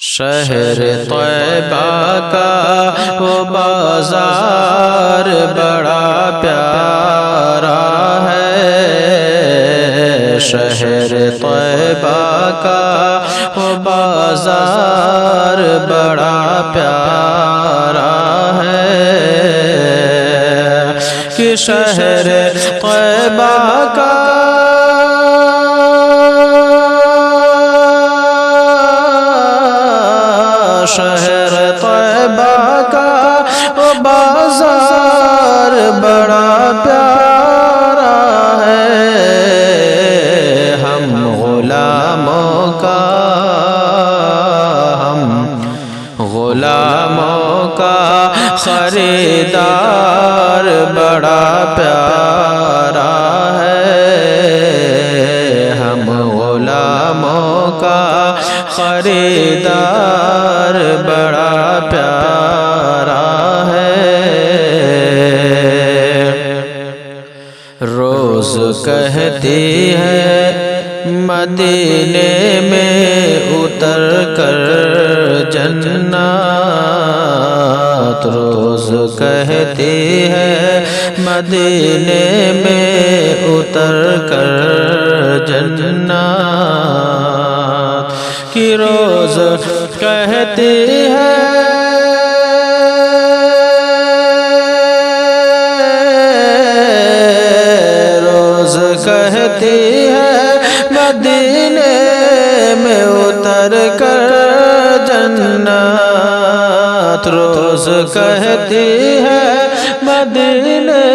شہر طیبہ کا وہ بازار بڑا پیارا ہے، شہر طیبہ کا وہ بازار بڑا پیارا ہے، کہ شہر طیبہ کا شہر طیبہ کا وہ بازار بڑا پیارا ہے، ہم غلاموں کا خریدار بڑا پیارا ہے، ہم غلاموں کا خریدار بڑا پیارا ہے۔ روز کہتی ہے مدینے میں اتر کر جنت، روز کہتی ہے مدینے میں اتر کر جنت، کی روز کہتی ہے کہتی ہے مدینے میں اتر کر جنت، روز کہتی ہے مدینے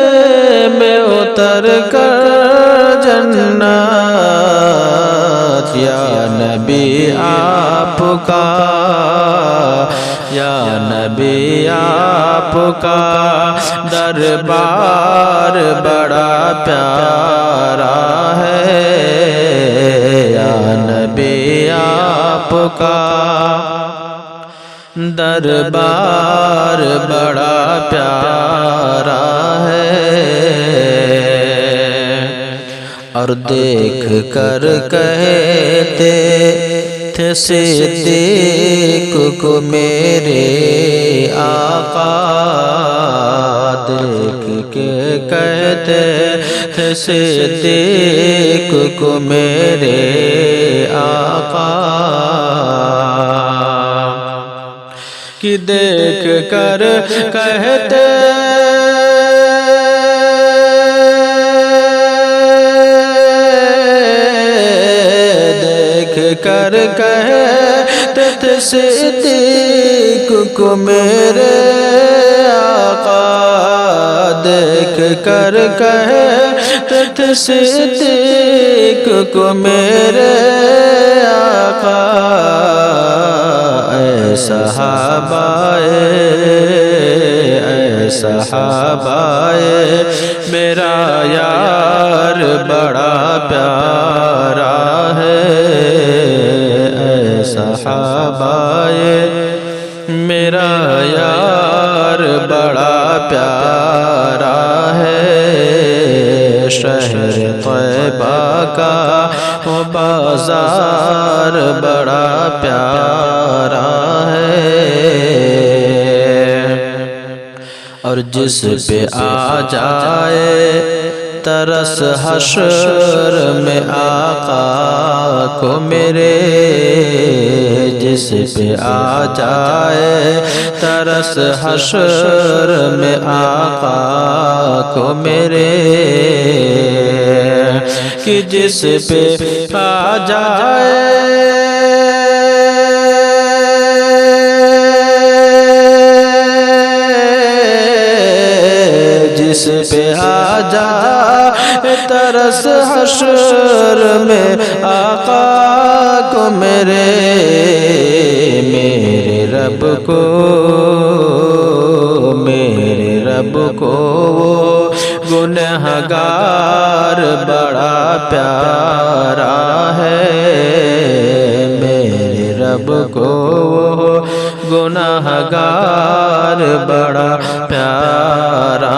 میں اتر کر جنت، یا نبی آپ کا، یا نبی آپ کا دربار بڑا پیارا ہے، یا نبی آپ کا دربار بڑا پیارا ہے، اور دیکھ کر کہتے تھے صدیق کو میرے آقا، دیکھ کے کہتے تھے صدیق کو میرے آقا، کہ دیکھ کر کہتے کر کہتے تھے صدیق کو میرے آقا، دیکھ کر کہتے تھے صدیق کو میرے آقا، اے صحابائے، اے صحابائے میرا یار بڑا پیارا ہے، اے صحابائے میرا یار بڑا پیارا ہے، شہر طیبہ کا وہ بازار بڑا پیارا ہے، اور جس پہ آ جائے ترس حشر میں آقا کو میرے، جس پہ آ جائے ترس حشر میں آقا کو میرے، کہ جس پہ آ جائے جس پہ آ جائے ترس حشر میں آقا کو میرے، میرے رب کو، میرے رب کو وہ گنہگار بڑا پیارا ہے، میرے رب کو وہ گنہگار بڑا پیارا